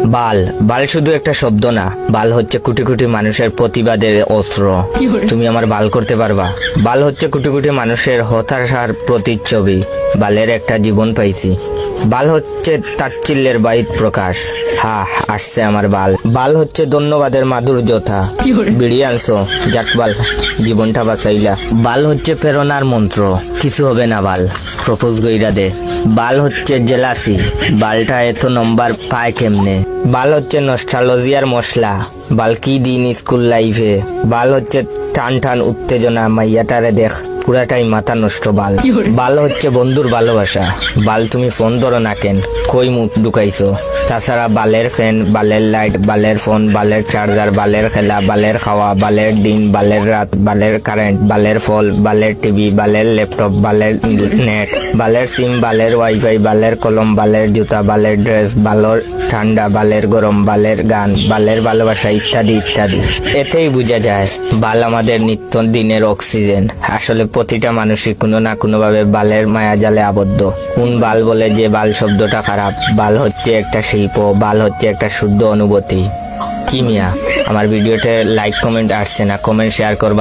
বাল বাল শুধু একটা শব্দ না, বাল হচ্ছে কোটি কোটি মানুষের প্রতিবাদের অস্ত্র। তুমি আমার বাল করতে পারবা? বাল হচ্ছে কোটি কোটি মানুষের হতাশার প্রতিচ্ছবি। বালের একটা জীবন পাইছি। বাল হচ্ছে তাচ্ছিল্যের বাহিত প্রকাশ। হা, আসছে আমার বাল। বাল হচ্ছে ধন্যবাদের মাধুর্যতা। বিড়ি আনছো, যাক বাল, জীবনটা বাঁচাইলা। বাল হচ্ছে প্রেরণার মন্ত্র, কিছু হবে না বাল, প্রপোজ গইরা দে। বাল হচ্ছে জেলাসি, বালটা এত নম্বর পায় কেমনে। বাল হচ্ছে নস্টালজিয়ার মশলা, বাল কি দিন স্কুল লাইফে। বাল হচ্ছে টান টান উত্তেজনা, মাইয়াটারে দেখ পুরাটাই মাথা নষ্ট। বাল বাল হচ্ছে বন্ধুর ভালোবাসা। বাল তুমি ফোন ধরো না কেন, কই মুখ ঢুকাইছো? তাছাড়া বালের ফ্যান, বালের লাইট, বালের ফোন, বালের চার্জার, বালের খেলা, বালের খাওয়া, বালের দিন, বালের রাত, বালের কারেন্ট, বালের ফল, বালের টিভি, বালের ল্যাপটপ, বালের নেট, বালের সিম, বালের ওয়াইফাই, বালের কলম, বালের জুতা, বালের ড্রেস, বালের ঠান্ডা, বালের গরম, বালের গান, বালের ভালোবাসা, ইত্যাদি ইত্যাদি। এতেই বোঝা যায় বাল আমাদের নিত্য দিনের অক্সিজেন। আসলে প্রতিটা মানুষই কোনো না কোনো ভাবে বালের মায়াজালে আবদ্ধ। কোন বাল বলে যে বাল শব্দটা খারাপ? বাল হচ্ছে একটা শিল্প, বাল হচ্ছে একটা শুদ্ধ অনুভূতি। কি মিয়া, আমার ভিডিওতে লাইক কমেন্ট আসছে না, কমেন্ট শেয়ার করবা।